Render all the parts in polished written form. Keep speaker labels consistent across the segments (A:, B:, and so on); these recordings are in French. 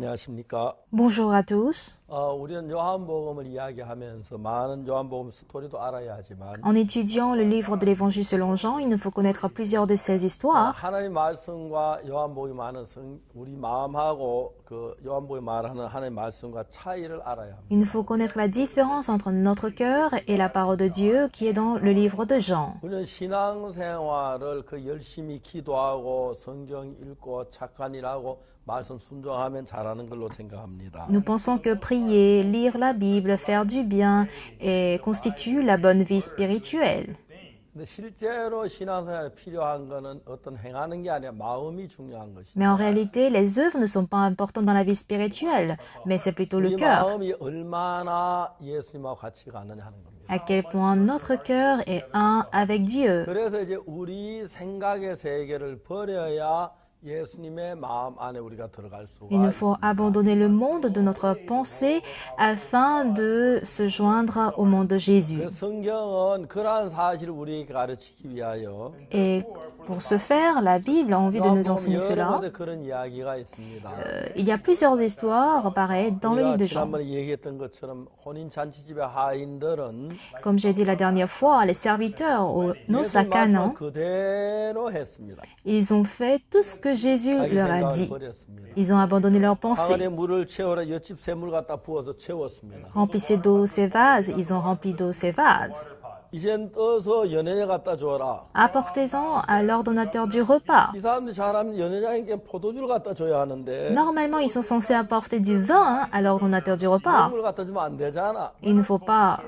A: 안녕하십니까?
B: Bonjour à tous.
A: 우리는 요한복음을 이야기하면서 많은 요한복음 스토리도 알아야 하지만
B: En étudiant le livre de l'Évangile selon Jean, il nous faut connaître plusieurs de ces histoires.
A: 하나님 말씀과 요한복음이 많은 우리 마음하고 그 요한복음이 말하는 하나님 말씀과 차이를 알아야 합니다.
B: Il nous faut connaître la différence entre notre cœur et la parole de Dieu qui est dans le livre de Jean.
A: 우리는 신앙생활을 열심히 기도하고 성경 읽고 착한 일하고 말씀 순종하면 잘하는 걸로 생각합니다.
B: Nous pensons que prier, lire la Bible, faire du bien constitue la bonne vie spirituelle.
A: 근데 실제로 신앙생활에 필요한 거는 어떤 행하는 게 아니라 마음이 중요한 것이죠.
B: Mais en réalité, les œuvres ne sont pas importantes dans la vie spirituelle, mais c'est plutôt le
A: 우리
B: cœur.
A: 마음이 얼마나 예수님하고 같이 가느냐 하는 겁니다.
B: À quel point notre cœur est un avec Dieu.
A: 그래서 이제 우리 생각의 세계를 버려야 예수님의 마음 안에 우리가 들어갈 수가
B: Il nous faut
A: 있습니다.
B: abandonner le monde de notre pensée afin de se joindre au monde de Jésus.
A: 그 성경은 그러한 사실을 우리에게 가르치기 위하여
B: Et pour ce faire, la Bible a envie de nous enseigner
A: 여러
B: cela.
A: 곳에 그런 이야기가 있습니다.
B: Il y a plusieurs histoires pareilles dans le livre
A: 우리가
B: de Jean.
A: 지난번에 얘기했던 것처럼 혼인 잔치집의 하인들은
B: Comme j'ai dit la dernière fois, les serviteurs aux noces à
A: 예수님 말씀을
B: Canaan,
A: 그대로 했습니다.
B: ils ont fait tout ce que Jésus
A: 자기
B: leur a
A: 생각을
B: dit.
A: 버렸습니다.
B: Ils ont abandonné leurs pensées.
A: 방안에 물을 채워라 옆집 샘물 갖다 부어서 채웠습니다.
B: Remplissez d'eau ces vases, ils ont rempli d'eau ces vases.
A: 이젠 떠서 연회에 갖다 줘라.
B: Apportez-en à l'ordonnateur du repas.
A: 이 사람들이 잘하면 연회장에게 포도주를 갖다 줘야 하는데
B: Normalement, ils sont censés apporter du vin à l'ordonnateur du repas.
A: 물 갖다 주면 안 되잖아.
B: Il ne faut pas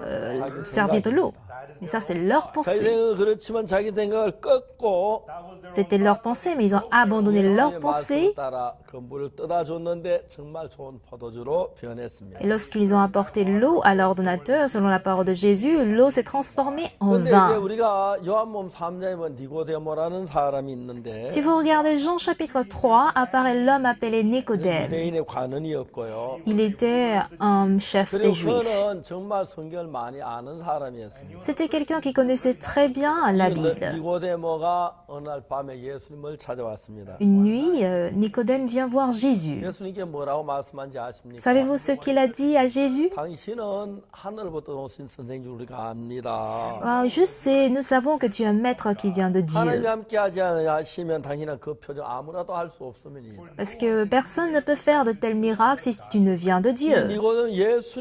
B: servir de l'eau. Mais ça, c'est leur
A: 자기
B: pensée.
A: 생각은 그렇지만 자기 생각을 꺾고
B: C'était leur pensée, mais ils ont abandonné leur
A: 예수님의
B: pensée.
A: 말씀을 따라 그 물을 떠다 줬는데 정말 좋은 포도주로 변했습니다.
B: Et lorsqu'ils ont apporté l'eau à l'ordonnateur, selon la parole de Jésus, l'eau s'est transformée en
A: 근데 이제
B: vin.
A: 우리가 요한복음 3장에 보면 니고데모라는 사람이 있는데
B: Si vous regardez Jean chapitre 3, apparaît l'homme appelé Nicodème.
A: 유대인의 관원이었고요.
B: Il était un chef des
A: 그리고
B: Juifs.
A: 그는 정말 성경을 많이 아는 사람이었습니다.
B: C'était quelqu'un qui connaissait très bien la Bible.
A: 니고데모가 어느 날 밤에 예수님을 찾아왔습니다.
B: Une nuit, Nicodème vient voir Jésus.
A: 예수님께 뭐라고 말씀한지 아십니까?
B: Savez-vous ce qu'il a dit à Jésus?
A: 당신은 하늘부터 오신 선생인 줄 우리가 압니다.
B: Ah, je sais, nous savons que tu es un maître qui vient de
A: 하나님이
B: Dieu.
A: 함께하지 하시면 당신은 그 표정 아무라도 할 수 없음이니이다.
B: Parce que personne ne peut faire de tels miracles si tu ne viens de Dieu.
A: 니고데모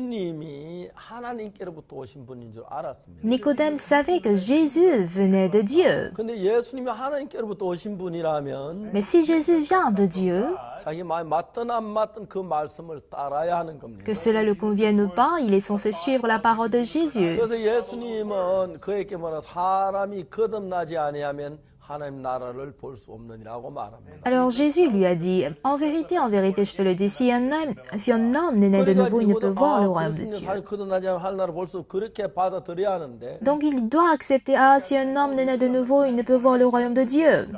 A: 예수님이 하나님께로부터 오신 분인 줄 알았습니다.
B: Nicodème savait que Jésus venait de Dieu.
A: 근데 예수님이 하나님께로부터 오신 분이라면
B: Mais si Jésus vient de Dieu,
A: 자기 마음에 맞든 안 맞든 그 말씀을 따라야 하는 겁니다.
B: que cela le convienne ou pas, il est censé suivre la parole de Jésus.
A: 그래서 예수님은 그에게 뭐라 사람이 거듭나지 아니하면 하나님 나라를 볼 수 없느니라고 말합니다.
B: Alors Jésus lui a dit, en vérité, je te le dis, si un homme n'est né de nouveau, il ne peut voir le royaume de Dieu.
A: 사람이 거듭나지 않으면 하나님 나라를 볼 수 그렇게 받아들여야 하는데
B: Donc il doit accepter, ah, si un homme n'est né de nouveau, il ne peut voir le royaume de Dieu.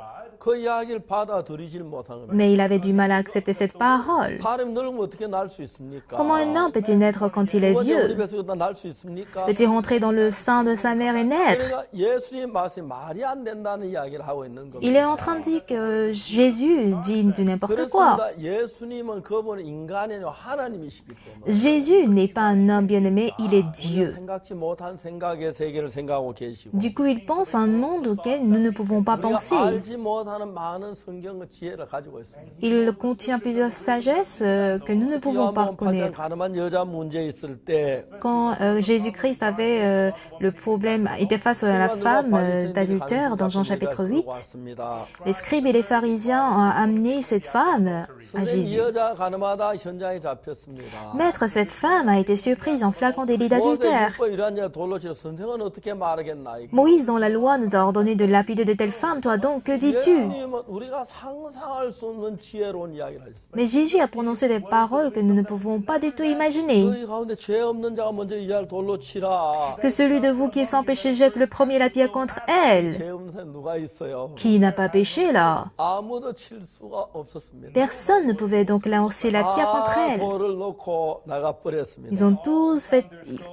A: 그 이야기를 받아들이질 못하는 거예요.
B: Mais il avait du mal à accepter cette parole.
A: 사람이 늙으면 어떻게 날 수 있습니까?
B: Comment un homme peut-il naître quand il est
A: 우리
B: vieux?
A: 뱃속에다 날 수 있습니까?
B: Peut-il rentrer dans le sein de sa mère et naître?
A: 그러니까 예수님 말씀이 말이 안 된다는 이야기를 하고 있는 겁니다.
B: Il est en train de dire que Jésus dit du n'importe quoi.
A: 그렇습니다. 예수님은 그분은 인간이 아니라 하나님이시기 때문에
B: Jésus n'est pas un homme bien-aimé, il est Dieu.
A: 생각지 못한 생각의 세계를 생각하고 계시고
B: Du coup, il pense à un monde auquel nous ne pouvons pas
A: 우리가
B: penser.
A: 알지 못하는 많은 성경의 지혜를 가지고 있습니다.
B: Il contient plusieurs sagesses que nous ne pouvons pas
A: 요한복음 8장
B: connaître.
A: 가늠한 여자 문제 있을 때
B: Quand Jésus-Christ avait le problème, était face à la femme d'adultère dans Jean chapitre 8,
A: 왔습니다.
B: les scribes et les pharisiens ont amené cette femme à
A: 이
B: Jésus.
A: 여자 가늠하다 현장에 잡혔습니다.
B: Maître, cette femme a été surprise en flagrant délit d'adultère.
A: 모세 이러한 자 돌로 치러 선생은 어떻게 말하겠나?
B: Moïse, dans la loi, nous a ordonné de lapider de telles femmes. Toi donc, que dis-tu?
A: 예수님은 우리가 상상할 수 없는 지혜로운 이야기를 하셨습니다.
B: Mais Jésus a prononcé des paroles que nous ne pouvons pas du tout imaginer.
A: 너희 가운데 죄 없는 자가 먼저 이 자를 돌로 치라.
B: Que celui de vous qui est sans péché jette le premier la pierre contre elle.
A: 죄 없는 사람 누가 있어요?
B: Qui n'a pas péché là?
A: 아무도 칠 수가 없었습니다.
B: Personne ne pouvait donc lancer la pierre contre
A: 다
B: elle.
A: 돌을 놓고 나가 버렸습니다.
B: Ils ont tous fait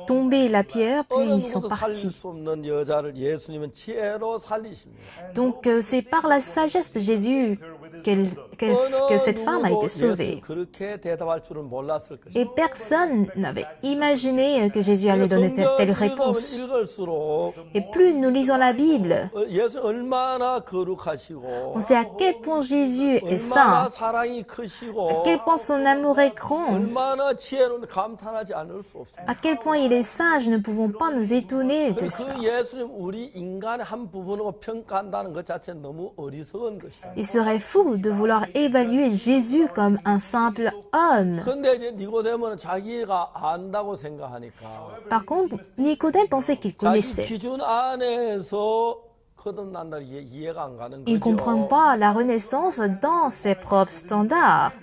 B: tomber la pierre, puis ils sont
A: 어느 누구도 살릴
B: partis.
A: 수 없는 여자를 예수님은 지혜로 살리십니다.
B: Donc c'est par la sagesse de Jésus que cette femme a été sauvée.
A: 그렇게 대답할 줄은 몰랐을 것이다.
B: Et personne n'avait imaginé que Jésus allait donner telle réponse.
A: 읽을수록
B: Et plus nous lisons la Bible,
A: 예수 얼마나 거룩하시고
B: on sait à quel point Jésus est
A: 얼마나
B: saint,
A: 사랑이
B: à
A: 크시고
B: quel point son amour est grand,
A: 얼마나 지혜로운 감탄하지 않을 수 없습니다.
B: à quel point il est saint, nous ne pouvons pas nous étonner de cela.
A: 그 예수님 우리 인간의 한 부분으로 평가한다는 것 자체는 너무 어리석은 것이다.
B: Il serait fou de vouloir évaluer Jésus comme un simple homme.
A: 근데 이제 니고데모는 자기가 안다고 생각하니까
B: Par contre, Nicodème pensait qu'il
A: 자기
B: connaissait.
A: 기준 안에서 거듭난다는 게 이해가 안 가는
B: Il ne comprend
A: 거죠.
B: pas la renaissance dans ses propres standards.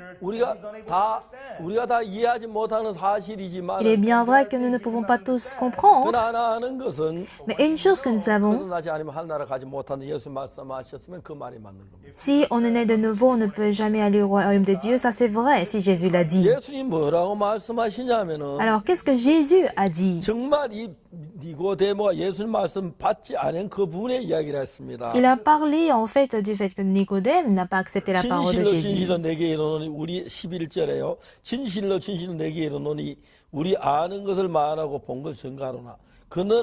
A: 우리가 다 이해하지 못하는 사실이지만
B: Il est bien vrai que nous ne pouvons pas tous comprendre,
A: 그러나 하는 것은
B: mais une chose que nous savons,
A: 거듭나지 않으면 하늘나라 가지 못하는 예수 말씀하셨으면 그 말이 맞는 겁니다.
B: si on est né de nouveau, on ne peut jamais aller au royaume de Dieu, ça c'est vrai, si Jésus l'a dit.
A: 예수님 뭐라고 말씀하시냐면은
B: Alors, qu'est-ce que Jésus a dit?
A: 정말 이 니고데모가 예수님 말씀 받지 않은 그 분의 이야기를 했습니다.
B: Il a parlé en fait du fait que Nicodème n'a pas accepté la parole de
A: 진실로
B: Jésus.
A: 진실로 내게 이르노니 우리 11절에요. 진실로 진실로 내게 이르노니 우리 아는 것을 말하고 본 것을 증거하노나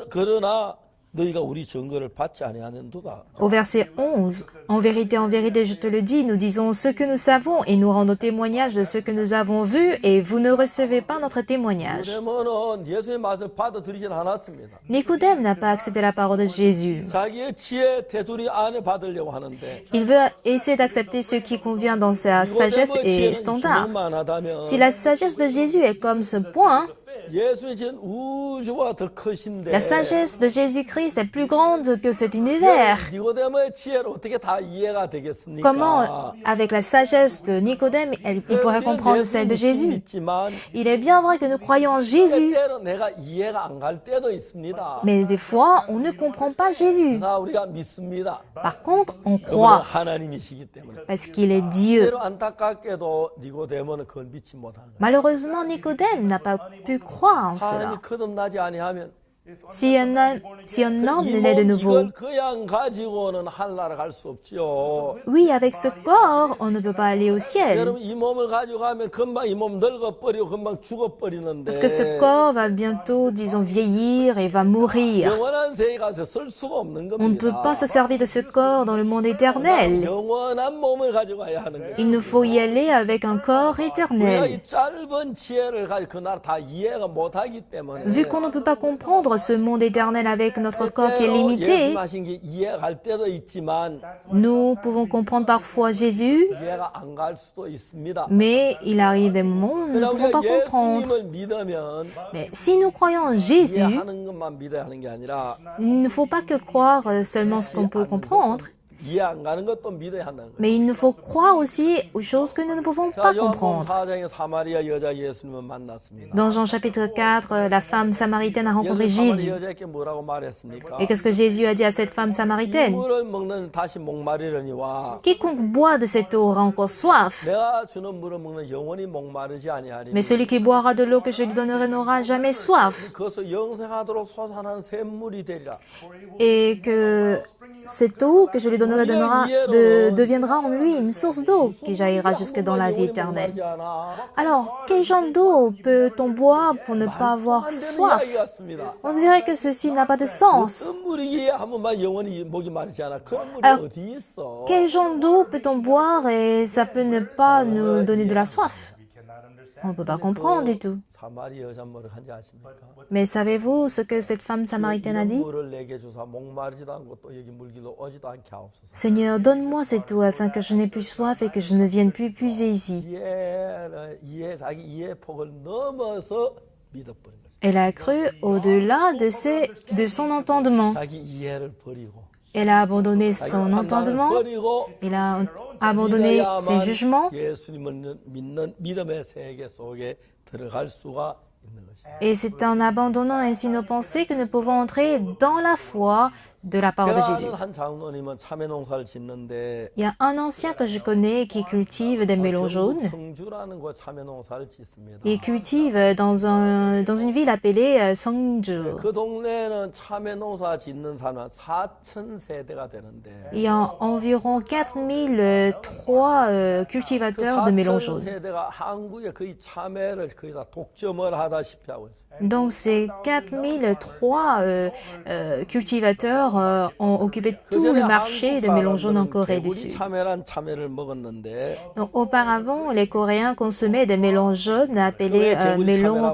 A: 그러나 너희가 우리 증거를 받지 아니하는도다.
B: Au verset 11, en vérité, je te le dis, nous disons ce que nous savons et nous rendons témoignage de ce que nous avons vu et vous ne recevez pas notre témoignage.
A: 니고데모는 예수의 말씀을 받아들이진 않았습니다.
B: Nicodème n'a pas accepté la parole de Jésus.
A: 자기의 지혜 테두리 안에 받으려고 하는데
B: Il veut essayer d'accepter ce qui convient dans sa sagesse et standard. Si la sagesse de Jésus est comme ce point,
A: 예수의 지은 우주와 더 크신데
B: la sagesse de Jésus-Christ est plus grande que cet univers.
A: 니고데모의 지혜를 어떻게 다 이해가 되겠습니까?
B: Comment, avec la sagesse de Nicodème, il pourrait comprendre celle de Jésus?
A: 있지만
B: Il est bien vrai que nous croyons en Jésus,
A: 때로 내가 이해가 안 갈 때도 있습니다.
B: mais des fois, on ne comprend pas Jésus.
A: 나 우리가 믿습니다.
B: Par contre, on
A: 그분은
B: croit
A: 하나님이시기 때문에.
B: parce qu'il est Dieu.
A: 때로 안타깝게도 니고데모는 그걸 믿지 못하는 거예요.
B: Malheureusement, Nicodème n'a pas pu croire en
A: 사람이
B: cela.
A: 거듭나지 아니하면
B: Si un homme
A: 이
B: naît de
A: 몸
B: nouveau,
A: 이걸 그냥 가지고는 하늘나라 갈 수 없지요.
B: oui, avec ce corps, on ne peut pas aller au ciel.
A: 여러분 이 몸을 가지고 가면 금방 이 몸 늙어버리고 금방 죽어버리는데
B: Parce que ce corps va bientôt, disons, vieillir et va mourir.
A: 영원한 세계 가서 쓸 수가 없는
B: On ne peut
A: 겁니다.
B: pas se servir de ce corps dans le monde éternel.
A: 영원한 몸을 가지고 가야 하는 거예요.
B: Il nous faut y aller avec un corps
A: 우리가
B: éternel.
A: 이 짧은 지혜를 가지고 그 나라 다 이해가 못하기 때문에
B: Vu qu'on ne peut pas comprendre ce monde éternel avec notre corps qui est limité,
A: 예수 마신 게 이해가 갈 때도 있지만
B: nous pouvons comprendre parfois Jésus,
A: 이해가 안 갈 수도 있습니다.
B: mais il arrive des moments où nous ne
A: 그러나
B: pouvons pas
A: 우리가
B: comprendre.
A: 예수님을 믿으면
B: Mais si nous croyons en Jésus,
A: 이해하는 것만 믿어야 하는 게 아니라
B: il ne faut pas que croire seulement ce qu'on peut comprendre,
A: 이해 안 가는 것도 믿어야 한다는 거예요.
B: mais il nous faut croire aussi aux choses que nous ne pouvons
A: 자,
B: pas
A: 요한복음
B: comprendre.
A: 4장에 사마리아 여자 예수님을 만났습니다.
B: Dans Jean chapitre 4, la femme samaritaine a rencontré
A: 사마리아
B: Jésus.
A: 여자에게 뭐라고 말했습니까?
B: Et qu'est-ce que Jésus a dit à cette femme
A: 이
B: samaritaine?
A: 물을 먹는 다시 목마르려니와
B: Quiconque boit de cette eau aura encore soif,
A: 내가 주는 물을 먹는 영원히 목마르지 아니하리니
B: mais celui qui boira de l'eau que je lui donnerai n'aura jamais soif.
A: 그것을 영생하도록 솟아나는 샘물이 되리라.
B: Et que cette eau que je lui donnerai deviendra en lui une source d'eau qui jaillira jusque dans la vie éternelle.
A: 목마르지 않아.
B: Alors, quel genre d'eau peut-on boire pour ne pas avoir
A: 안 되는
B: soif?
A: 이야기 같습니다.
B: On dirait que ceci n'a pas de sens.
A: 어떤 물이기에 한 번만 영원히 목이 마르지 않아. 그런 물이
B: Alors,
A: 어디 있어?
B: Quel genre d'eau peut-on boire et ça peut ne pas nous donner de la soif? On ne peut pas comprendre du tout.
A: 사마리아 여자 뭐를 한지 아십니까?
B: Mais savez-vous ce que cette femme samaritaine a
A: 이런
B: dit?
A: 물을 내게 주사 목마르지도 않고 또 여기 물기도 오지도 않게 하옵소서.
B: Seigneur, donne-moi cette eau afin que je n'ai plus soif et que je ne vienne plus puiser ici.
A: 자기 이해 폭을 넘어서 믿어버린 거죠.
B: Elle a cru au-delà de son entendement.
A: 자기 이해를 버리고
B: Elle a abandonné
A: 자기
B: son
A: 판단을
B: entendement.
A: 버리고
B: Elle a abandonné ses jugements.
A: 예수님을 믿는 믿음의 세계 속에 들어갈 수가 있는 것입니다.
B: Et c'est en abandonnant ainsi nos pensées que nous pouvons entrer dans la foi de la part de
A: 제가
B: Jésus.
A: 아는 한 장로님은 참외 농사를 짓는데
B: Il y a un ancien que je connais qui cultive des melons jaunes.
A: 성주라는 곳 참외 농사를 짓습니다.
B: Il cultive dans une ville appelée Songju.
A: 그 동네는 참외 농사 짓는 사람은 4천 세대가 되는데
B: Il y a environ 4003 cultivateurs de melons
A: 4천
B: jaunes.
A: 세대가 한국에 거의 참외를 거의 다 독점을 하다시피 하고 있어요.
B: Donc ces 4003 cultivateurs ont occupé tout le marché de melons jaunes en Corée du
A: 우리
B: Sud.
A: 참외란 참외를 먹었는데
B: Donc auparavant, les Coréens consommaient des melons jaunes appelés melons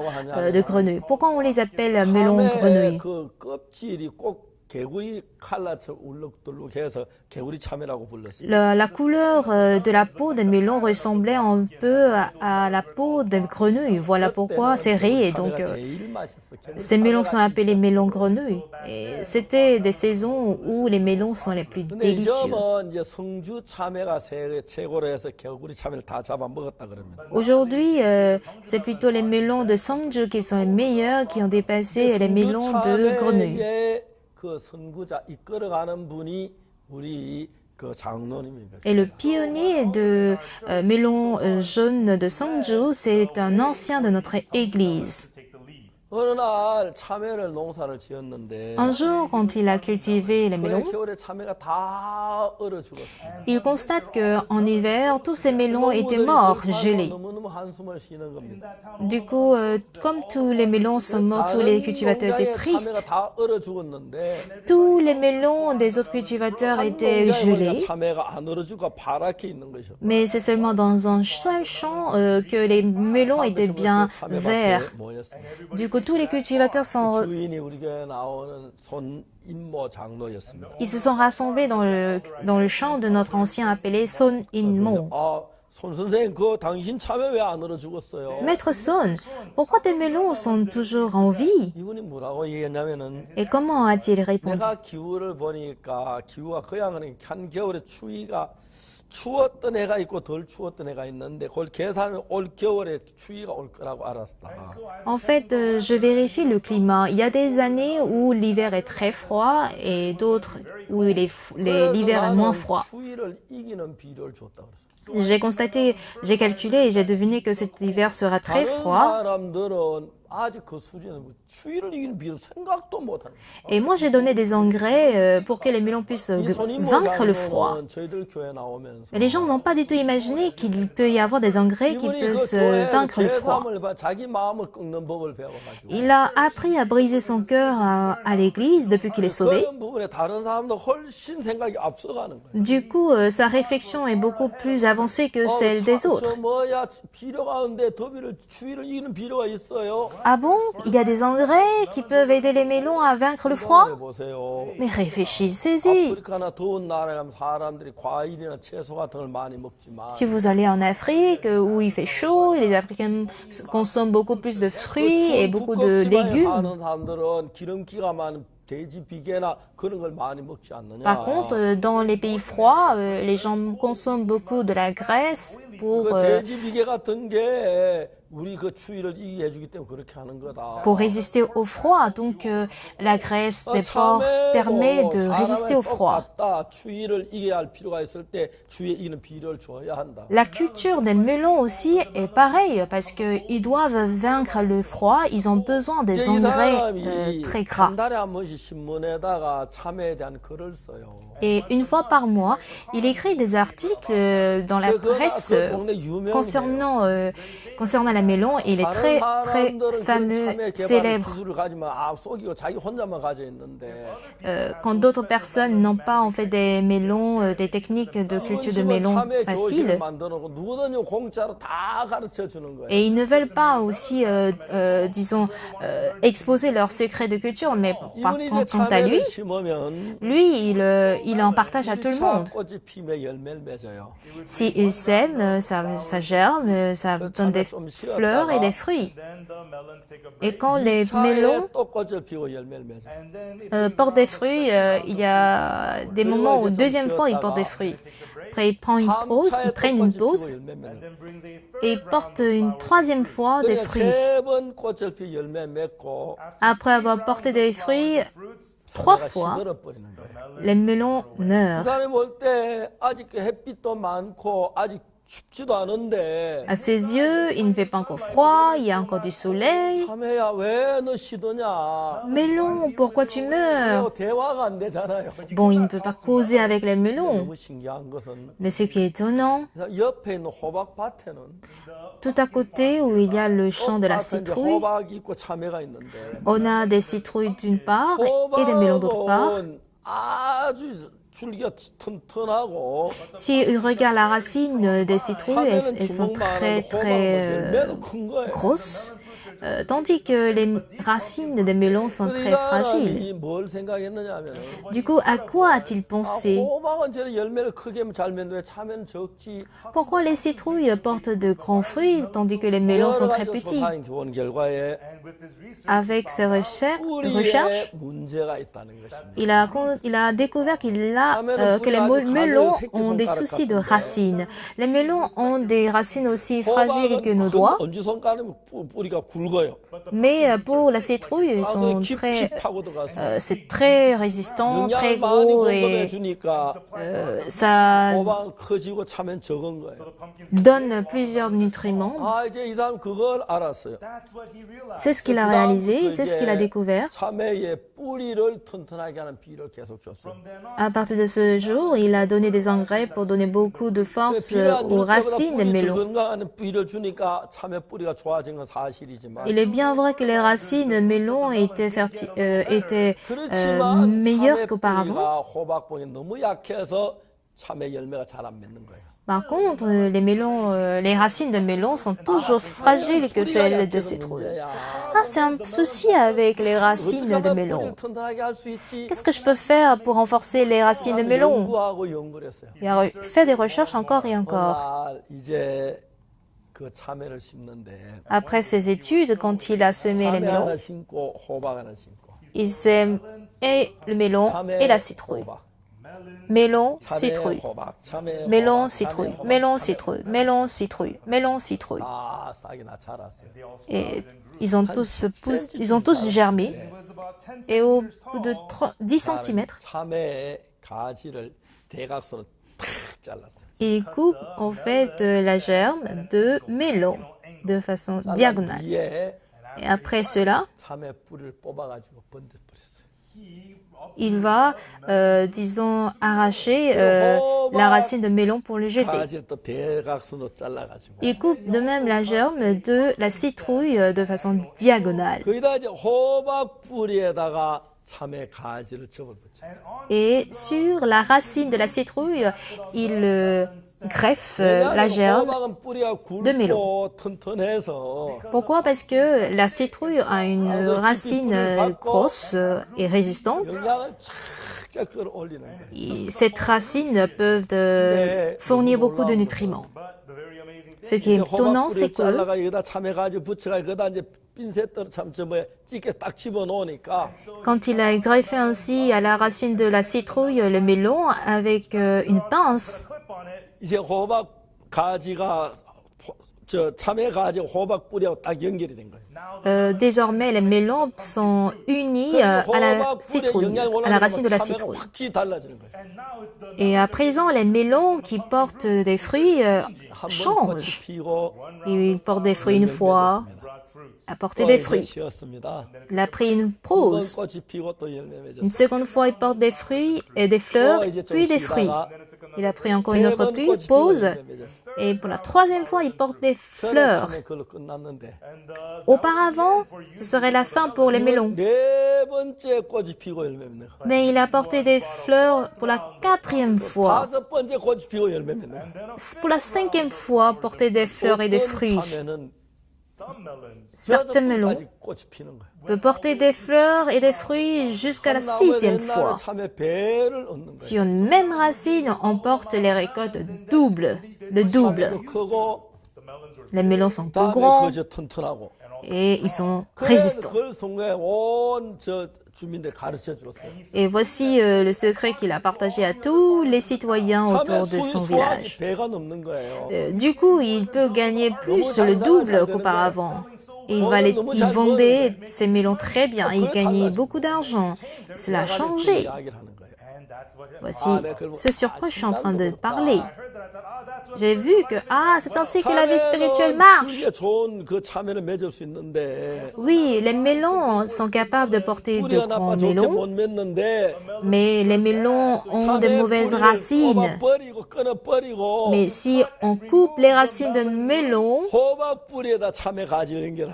B: de grenouille. Pourquoi on les appelle melons
A: 참외
B: grenouille?
A: 그 껍질이 꼭 개구리 칼라처럼 울룩들룩해서 개구리 참외라고 불렀어요.
B: La couleur de la peau des melons ressemblait un peu à la peau des grenouilles. Voilà pourquoi c'est rayé. Donc
A: 참외가 제일 맛있어. 개구리
B: ces melons
A: 참외가
B: sont appelés melons grenouilles. Et c'était des saisons où les melons sont les plus
A: 근데
B: délicieux.
A: 요즘은 이제 성주 참외가 최고로 해서 개구리 참외를 다 잡아 먹었다 그럽니다.
B: Aujourd'hui, c'est plutôt les melons de Songju qui sont les meilleurs, qui ont dépassé les melons de grenouille.
A: 참외의 그 선구자 이끌어가는 분이 우리 그 장로님입니다.
B: Et le pionnier de melons jaunes de Songju, c'est un ancien de notre église.
A: 어느 날 참외를 농사를 지었는데
B: Un jour, quand il a cultivé les melons,
A: 겨울에 참외가 다 얼어 죽었어요.
B: il constate qu'en hiver, tous ces melons étaient morts, gelés.
A: 너무너무 한숨을 쉬는 겁니다.
B: Du coup, comme tous les melons sont morts, tous les cultivateurs étaient
A: 참외가
B: tristes.
A: 다 얼어 죽었는데
B: Tous les melons des autres cultivateurs étaient gelés.
A: 참외가 안 얼어 죽고 파랗게 있는 거죠.
B: Mais c'est seulement dans un seul champ que les melons étaient bien verts. Du coup, tous les cultivateurs
A: 주인이 우리 교회에 나오는 손인모 장로였습니다.
B: ils se sont rassemblés dans le champ de notre ancien appelé Son In-mo.
A: 아, 손 선생, 그 당신 참외 왜 안 얼어 죽었어요?
B: Maître Son, pourquoi tes melons sont toujours en vie?
A: 이분이 뭐라고 얘기했냐면은
B: Et comment a-t-il répondu?
A: 내가 기후를 보니까 기후가 그냥 한 겨울에 추웠던 해가 있고 덜 추웠던 해가 있는데 그걸 계산하면 올 겨울에 추위가 올 거라고 알았다.
B: En fait, je vérifie le climat. Il y a des années où l'hiver est très froid et d'autres où l'hiver est moins froid.
A: 추위를 이기는 비료를 줬다 그랬어.
B: J'ai constaté, j'ai calculé et j'ai deviné que cet hiver sera très
A: 다른
B: froid.
A: 사람들은 아직 그 수준은 추위를 이기는 비료 생각도 못하는.
B: Et moi, j'ai donné des engrais pour que les melons puissent vaincre le froid.
A: 저희들 교회 나오면서
B: Mais les gens n'ont pas du tout imaginé qu'il peut y avoir des engrais qui
A: 이분이
B: peuvent
A: 그
B: vaincre le
A: 교회
B: froid.
A: 삶을 봐 자기 마음을 꺾는 법을 배워가지고.
B: Il a appris à briser son cœur à l'église depuis qu'il est sauvé.
A: 그런 부분에 다른 사람도 훨씬 생각이 앞서가는 거예요.
B: Du coup, sa réflexion est beaucoup plus avancée que celle des autres.
A: 저 뭐야 비료 가운데 추위를 이기는 비료가 있어요.
B: Ah bon? Il y a des engrais qui peuvent aider les melons à vaincre le froid?
A: 보세요.
B: Mais réfléchissez-y.
A: 아프리카나 더운 나라에 가면 사람들이 과일이나 채소 같은 걸 많이 먹지만
B: Si vous allez en Afrique où il fait chaud, les Africains consomment beaucoup plus de fruits et beaucoup de légumes.
A: 하는 사람들은 기름기가 많은 돼지 비계나 그런 걸 많이 먹지 않느냐.
B: Par contre, dans les pays froids, les gens consomment beaucoup de la graisse
A: 그 돼지 비계 같은 게 우리 그 추위를 이기게 해주기 때문에 그렇게 하는 거다.
B: pour résister au froid. Donc, la graisse des porcs permet de résister au froid.
A: 추위를 이겨야 할 필요가 있을 때 추위에 이기는 비료를 줘야 한다.
B: La culture des melons aussi est pareille parce qu'ils doivent vaincre le froid. Ils ont besoin des engrais très gras.
A: 한 달에 한 번씩 신문에다가 참외에 대한 글을 써요.
B: Et une fois par mois, il écrit des articles dans la presse concernant la melon. Il est très, très fameux, célèbre. Quand d'autres personnes n'ont pas en fait des melons, des techniques de culture de melon faciles, et ils ne veulent pas aussi, disons, exposer leurs secrets de culture, mais quant à lui, il en partage à tout le monde. Si il sème, ça germe, ça donne des fleurs et des fruits. Et quand les melons portent des fruits, il y a des moments où deuxième fois ils portent des fruits. Après ils prennent une pause et ils portent une troisième fois des fruits. Après avoir porté des fruits 3 fois,
A: 시들어버리는 거예요.
B: les melons meurent.
A: 부산에 올 때 아직 햇빛도 많고 아직 춥지도 않은데
B: À ses yeux, il ne fait pas encore froid, il y a encore du soleil.
A: 참외야 왜 너 시드냐?
B: Melon, pourquoi tu meurs?
A: 대화가 안 되잖아요.
B: Bon, il ne peut pas causer avec les melons.
A: 너무 신기한 것은
B: Mais ce qui est étonnant,
A: 옆에 있는 호박밭에는
B: tout à côté où il y a le champ de la
A: 호박밭에 이제
B: citrouille,
A: 호박이 있고 참외가 있는데
B: on a des citrouilles d'une part et des melons d'autre part.
A: 호박은 아주 줄기가 튼튼하고
B: Si on regarde la racine des citrouilles, elles sont très
A: 열매도 큰 거예요.
B: grosses, tandis que les racines des melons sont très fragiles.
A: 이 뭘 생각했느냐면
B: Du coup, à quoi a-t-il pensé?
A: 호박은 저런 열매를 크게 잘 맺는데 왜 참외는 적지?
B: Pourquoi les citrouilles portent de grands fruits, tandis que les melons sont très petits?
A: 조사한 본 결과에
B: Avec ses recherches,
A: 뿌리에 문제가 있다는 것입니다.
B: il a découvert que les melons ont des soucis de racines. Les melons ont des racines aussi fragiles que nos doigts,
A: 엄지손가락은 뿌리가 굵어요.
B: mais pour la citrouille, ils sont
A: 깊이 파고들어가서
B: c'est très résistant, très
A: 영양을 많이
B: gros
A: 공급해
B: et
A: 주니까
B: ça
A: 호박은 커지고 참외는 적은 거예요.
B: donne plusieurs nutriments.
A: 아 이제 이 사람 그걸 알았어요.
B: C'est ce qu'il a réalisé, c'est ce qu'il a découvert.
A: 참외의 뿌리를 튼튼하게 하는 비료를 계속 줬어요.
B: À partir de ce jour, il a donné des engrais pour donner beaucoup de force aux racines des melons.
A: 건강한 비료를 주니까 참외 뿌리가 좋아진 건 사실이지만
B: Il est bien vrai que les racines des melons étaient
A: 그렇지만
B: meilleures
A: 참외
B: qu'auparavant.
A: 뿌리가 호박봉이 너무 약해서 참외 열매가 잘 안 맺는 거예요.
B: Par contre, les racines de melon sont toujours fragiles que celles de citrouille. Ah, c'est un souci avec les racines de melon. Qu'est-ce que je peux faire pour renforcer les racines de melon?
A: 연구하고 연구를 했어요.
B: Il a fait des recherches encore et encore.
A: 정말 이제 그 참외를 심는데
B: Après ses études, quand il a semé les
A: 참외
B: melons,
A: 하나 심고 호박 하나 심고
B: il sème et le melon
A: 참외
B: et la citrouille.
A: 호박,
B: Melon,
A: 참외
B: citrouille.
A: 호박, 참외
B: Melon,
A: 호박,
B: citrouille.
A: 참외
B: Melon,
A: 호박,
B: citrouille. Melon, citrouille. Melon, citrouille.
A: 다 싹이 나 자랐어요.
B: Et ils ont tous germé. Et au bout de 10 cm,
A: 참외 가지를 대각선으로 탁 잘랐어요.
B: il coupe en fait la germe de melon de façon
A: 잘란
B: diagonale.
A: 뒤에
B: Et après cela,
A: 참외 뿌리를 뽑아가지고 번져버렸어요.
B: il va, disons, arracher la racine de melon pour le jeter.
A: 가지를 또 대각선으로 잘라가지고
B: Il coupe de même la germe de la citrouille de façon diagonale.
A: 거기다 이제 호박 뿌리에다가 참외 가지를 접을 붙여요.
B: Et sur la racine de la citrouille, il greffe la germe.
A: 호박은 뿌리가
B: de melon.
A: 굵고 튼튼해서
B: Pourquoi? Parce que la citrouille a une racine grosse et résistante.
A: 영양을 쫙쫙 끌어올리는 거예요.
B: Et cette racine peut fournir beaucoup de nutriments. Ce qui est étonnant, c'est
A: 호박 뿌리
B: que
A: 잘라가 여기다 참외 가지 붙여가 거기다 이제 핀셋으로 참저 뭐야 찌게 딱 집어 놓으니까
B: quand il a greffé ainsi à la racine de la citrouille le melon avec une pince,
A: 이제 호박 가지가 저 참외 가지 호박 뿌리하고 딱 연결이 된 거예요.
B: désormais les melons sont unis à la citrouille, à la racine de la citrouille.
A: 확실히 달라지는 거예요.
B: Et à présent, les melons qui portent des fruits
A: 한번
B: changent.
A: 꽃이 피고
B: Ils portent des fruits une fois, apporter des fruits.
A: 쉬었습니다.
B: Il a pris une
A: 한
B: pause.
A: 꽃이 피고 또 열매
B: Une
A: 맺었어요.
B: seconde fois, il porte des fruits et des fleurs, puis des fruits. Il a pris encore une autre pause. Et pour la troisième fois, il porte des fleurs.
A: 처음에 그걸로 끝났는데
B: Auparavant, ce serait la fin pour les melons.
A: 네 번째 꽃이 피고 열매 맺는 거예요.
B: Mais il a porté des fleurs pour la quatrième fois.
A: 다섯 번째 꽃이 피고 열매 맺는 거예요.
B: Pour la cinquième fois, porter des fleurs et des fruits.
A: 참외는
B: Certains melons
A: 까지 꽃이 피는 거예요.
B: peuvent porter des fleurs et des fruits jusqu'à la sixième fois.
A: 참외 배를 얻는 거예요.
B: Sur une même racine, on porte les récoltes double, le double.
A: 크고
B: Les melons sont plus
A: 다음에
B: grands
A: 그저 튼튼하고.
B: et ils sont
A: 그래서
B: résistants.
A: 그걸 성공해 온저 주민들 가르쳐 줬어요.
B: Et voici le secret qu'il a partagé à tous les citoyens
A: 참외
B: autour de son
A: 수확이
B: village.
A: 배가 넘는 거예요.
B: Du coup, il peut gagner plus le double qu'auparavant. Et il vendait ces melons très bien. Il gagnait beaucoup d'argent. Cela a changé. Voici ce sur quoi je suis en train de parler. J'ai vu que, c'est ainsi que la vie spirituelle marche. Oui, les melons sont capables de porter de grands melons, mais les melons ont de mauvaises racines. Mais si on coupe les racines de melon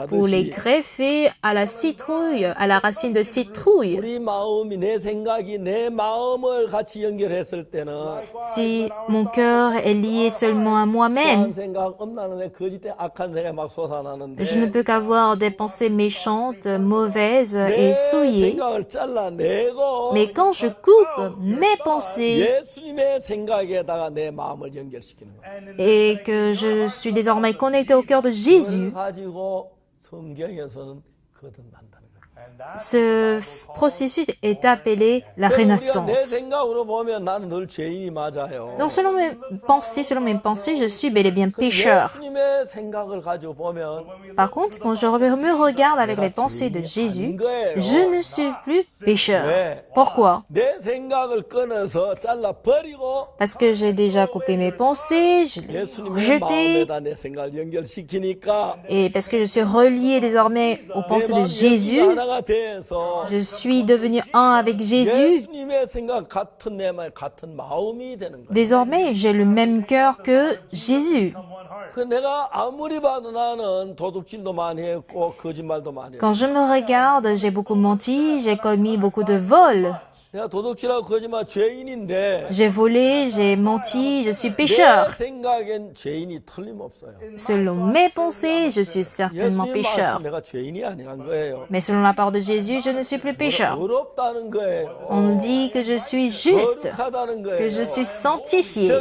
B: pour les greffer à la citrouille, à la racine de citrouille, si mon cœur est lié seulement à moi-même, je ne peux qu'avoir des pensées méchantes, mauvaises et souillées. Mais quand je coupe mes pensées et que je suis désormais connecté au cœur de Jésus, ce processus est appelé la renaissance. Donc selon mes pensées, je suis bel et bien pécheur. Par contre, quand je me regarde avec les pensées de Jésus, je ne suis plus pécheur. Pourquoi? Parce que j'ai déjà coupé mes pensées, je les ai rejetées, et parce que je suis relié désormais aux pensées de Jésus, je suis devenu un avec Jésus. Désormais, j'ai le même cœur que Jésus. Quand je me regarde, j'ai beaucoup menti, j'ai commis beaucoup de vols. J'ai volé, j'ai menti, je suis pécheur. Selon mes pensées, je suis certainement pécheur. Mais selon la parole de Jésus, je ne suis plus pécheur. On nous dit que je suis juste, que je suis sanctifié,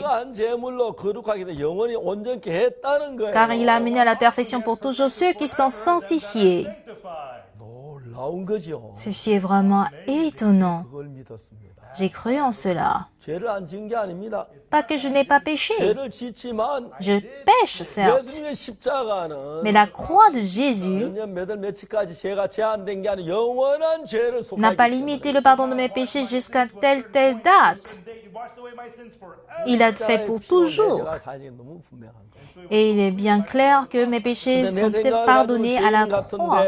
B: car il a amené à la perfection pour toujours ceux qui sont sanctifiés. Ceci est vraiment étonnant. J'ai cru en cela. Pas que je n'ai pas péché. Je pêche, certes. Mais la croix de Jésus n'a pas limité le pardon de mes péchés jusqu'à telle date. Il a fait pour toujours. Et il est bien clair que mes péchés sont pardonnés à la croix.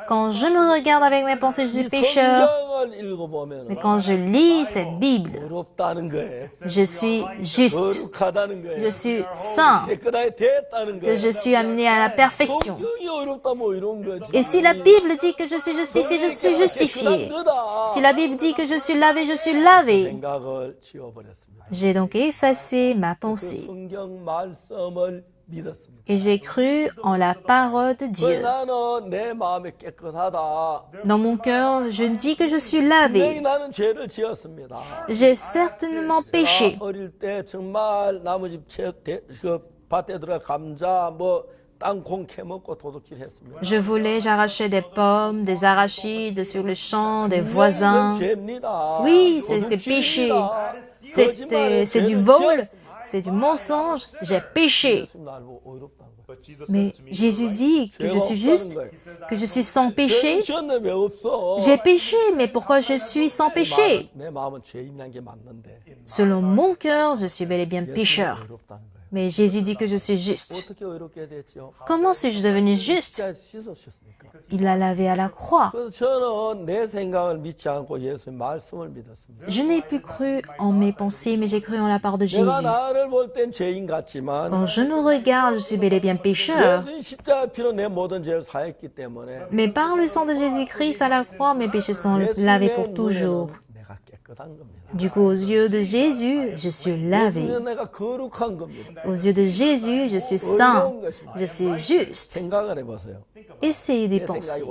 B: Quand je me regarde avec mes pensées, je suis pécheur. Mais quand je lis cette Bible, je suis juste. Je suis saint. Que je suis amené à la perfection. Et si la Bible dit que je suis justifié, je suis justifié. Si la Bible dit que je suis lavé, je suis lavé. J'ai donc effacé ma pensée. Et j'ai cru en la parole de Dieu. Dans mon cœur, je dis que je suis lavé. J'ai certainement péché. Je volais, j'arrachais des pommes, des arachides sur le champ des voisins. Oui, c'était péché. C'est du vol. C'est du mensonge, j'ai péché. Mais Jésus dit que je suis juste, que je suis sans péché. J'ai péché, mais pourquoi je suis sans péché? Selon mon cœur, je suis bel et bien pécheur. Mais Jésus dit que je suis juste. Comment suis-je devenu juste? Il l'a lavé à la croix. Je n'ai plus cru en mes pensées, mais j'ai cru en la part de Jésus. Quand je me regarde, je suis bel et bien pécheur. Mais par le sang de Jésus-Christ à la croix, mes péchés sont lavés pour toujours. Du coup, aux yeux de Jésus, je suis lavé. Aux yeux de Jésus, je suis saint. Je suis juste. Essayez d'y penser.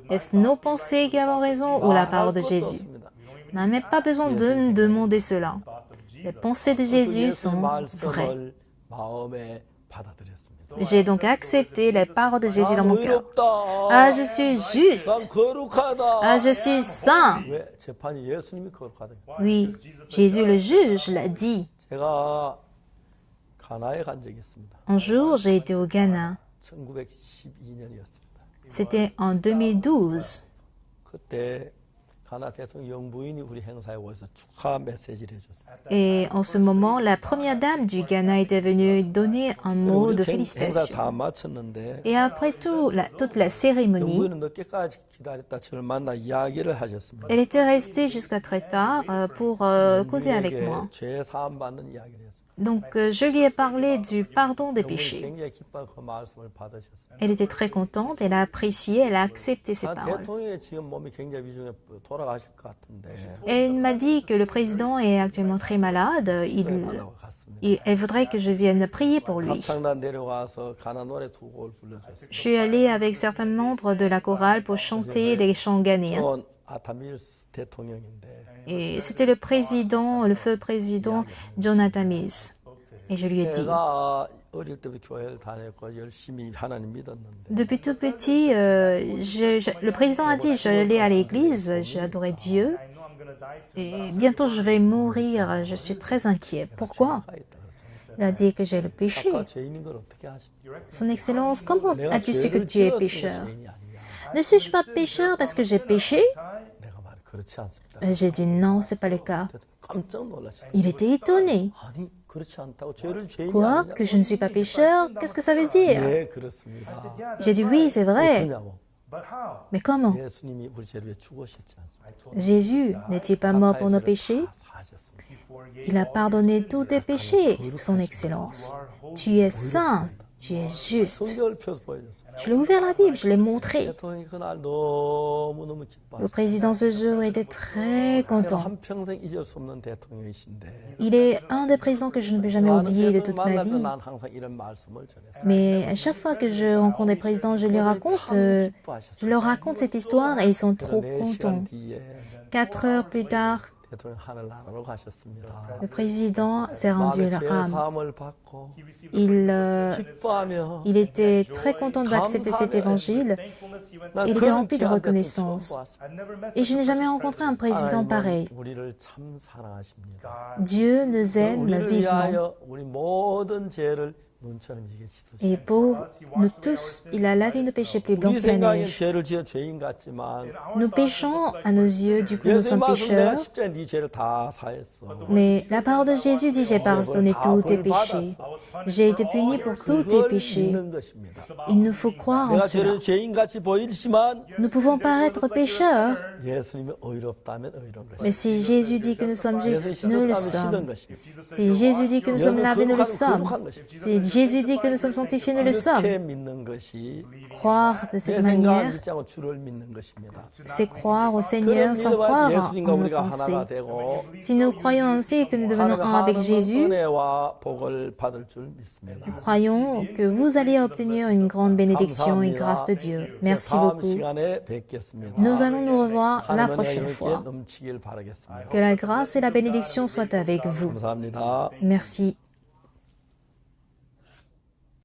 B: Est-ce nos pensées qui avons raison ou la parole de Jésus? Vous n'avez pas besoin de me demander cela. Les pensées de Jésus sont vraies. J'ai donc accepté les paroles de Jésus dans mon cœur. Ah, je suis juste. Ah, je suis saint. Oui, Jésus le juge l'a dit. Un jour, j'ai été au Ghana.
A: 1912년이었습니다.
B: C'était en 2012.
A: 그때 가나 대통령 영부인이 우리 행사에 와서 축하 메시지를 해줬어요.
B: Et en ce moment, la première dame du Ghana était venue donner un mot de
A: 행사
B: félicitations.
A: 다 마쳤는데
B: Et après toute la cérémonie,
A: 영부인은 늦게까지 기다렸다 저를 만나 이야기를 하셨습니다.
B: elle était restée jusqu'à très tard pour causer avec moi.
A: 죄 사함 받는 이야기를 했습니다.
B: Donc, je lui ai parlé du pardon des péchés.
A: 굉장히 기뻐 그 말씀을 받으셨어요.
B: Elle était très contente, elle a apprécié, elle a accepté ces paroles.
A: 대통령이 지금 몸이 굉장히 위중해 돌아가실 것 같은데
B: Elle m'a dit que le président est actuellement très malade.
A: 만나고 갔습니다.
B: Elle voudrait que je vienne prier pour lui.
A: 합창단 내려가서 가나 노래 두 곡을 불러줬어요.
B: Je suis allée avec certains membres de la chorale pour chanter des chants ghanéens.
A: 존 아타밀스 대통령인데
B: Et c'était le président, le feu président Jonathan Mills. Et je lui ai dit,
A: 제가 어릴 때부터 교회를 다녔고 열심히 하나님 믿었는데
B: depuis tout petit, le président a dit, j'allais à l'église, j'adorais Dieu. Et bientôt je vais mourir, je suis très inquiet. Pourquoi? Il a dit que j'ai le péché.
A: 아까 죄인인 걸 어떻게 아십니까?
B: Son Excellence, comment
A: 내가
B: as-tu su que
A: 죄를
B: tu es
A: 지었으니까
B: pécheur?
A: 죄인이 아니야.
B: Ne suis-je pas pécheur parce que j'ai péché?
A: 내가 말 그렇지 않습니다.
B: J'ai dit non, c'est pas le cas.
A: 깜짝 놀랐어요.
B: Il était étonné.
A: 아니 그렇지 않다고 죄를 죄인이
B: Quoi?
A: 아니냐?
B: Que je ne suis pas pécheur? Qu'est-ce que ça veut dire?
A: 네 그렇습니다.
B: J'ai dit oui, c'est vrai.
A: 어떠냐고.
B: Mais comment?
A: 예수님이 우리 죄를 위해 죽으셨지 않습니까?
B: Jésus n'est-il pas mort pour nos péchés?
A: 다 사하셨습니다.
B: Il a pardonné tous tes péchés, Son Excellence. Tu es saint, tu es juste.
A: 성경을 펴서 보여줬어요.
B: Je l'ai ouvert la Bible, je l'ai montré.
A: 대통령이 그날 너무너무 기뻐.
B: Le président ce jour était très content.
A: 한평생 잊을 수 없는 대통령이신데
B: Il est un des présidents que je ne peux jamais oublier de toute ma vie.
A: 난 항상 이런 말씀을 전했어요.
B: Mais à chaque fois que je rencontre des présidents, je leur raconte cette histoire et ils sont trop
A: 4시간
B: contents.
A: 뒤에
B: 4 heures plus tard,
A: 대통령 하늘나라로 가셨습니다.
B: le président s'est rendu à
A: 마음의 죄
B: Ram.
A: 사함을 받고
B: Il
A: 기뻐하며
B: était très content d'accepter cet évangile.
A: 난
B: Il était
A: 그런
B: rempli de
A: 귀한 대통령
B: reconnaissance.
A: 처음 보았습니다.
B: Et je n'ai jamais rencontré un président pareil.
A: 하나님은 우리를 참 사랑하십니다.
B: Dieu nous aime
A: 우리를
B: vivement.
A: 위하여 우리 모든 죄를 눈처럼 이게 씻으시고
B: Et pour nous tous, il a lavé nos péchés plus blancs
A: 우리
B: que la
A: 생각엔
B: neige.
A: 죄를 지어 죄인 같지만
B: Nous péchons à nos yeux, du coup nous
A: 예수님
B: sommes
A: 말씀 내가
B: pécheurs.
A: 십자가에 네 죄를 다 사했어.
B: Mais la parole de Jésus dit, j'ai pardonné tous tes péchés. J'ai été puni pour tous tes
A: 그걸
B: péchés.
A: 믿는 것입니다.
B: Il nous faut croire en
A: 내가
B: cela.
A: 죄를 죄인같이 보이지만
B: Nous pouvons paraître pécheurs,
A: 예수님이 의롭다면 의로운 것입니다.
B: mais si Jésus dit que nous sommes justes,
A: 예수님
B: nous le
A: 씻었다면 씻은
B: sommes.
A: 것입니다.
B: Si Jésus dit que nous sommes lavés, nous le sommes.
A: 거룩한 것입니다.
B: Si Jésus dit que nous sommes sanctifiés, nous le sommes.
A: 이렇게 믿는 것이
B: Croire de
A: 내
B: cette
A: 생각
B: manière,
A: 믿지 않고 주를 믿는 것입니다.
B: c'est croire au
A: 그런
B: Seigneur sans croire
A: 믿음을
B: en
A: 예수님과
B: nos
A: 우리가
B: pensées.
A: 하나가 되고
B: Si nous croyons ainsi que nous devenons un avec Jésus,
A: 은혜와 복을 받을 줄 믿습니다.
B: nous croyons que vous allez obtenir une grande bénédiction et grâce de Dieu. Merci
A: 다음
B: beaucoup.
A: 시간에 뵙겠습니다.
B: Nous allons nous revoir la
A: 하나님의
B: prochaine
A: 은혜가
B: fois.
A: 넘치길 바라겠습니다.
B: Que la grâce et la bénédiction soient avec vous.
A: 감사합니다.
B: Merci.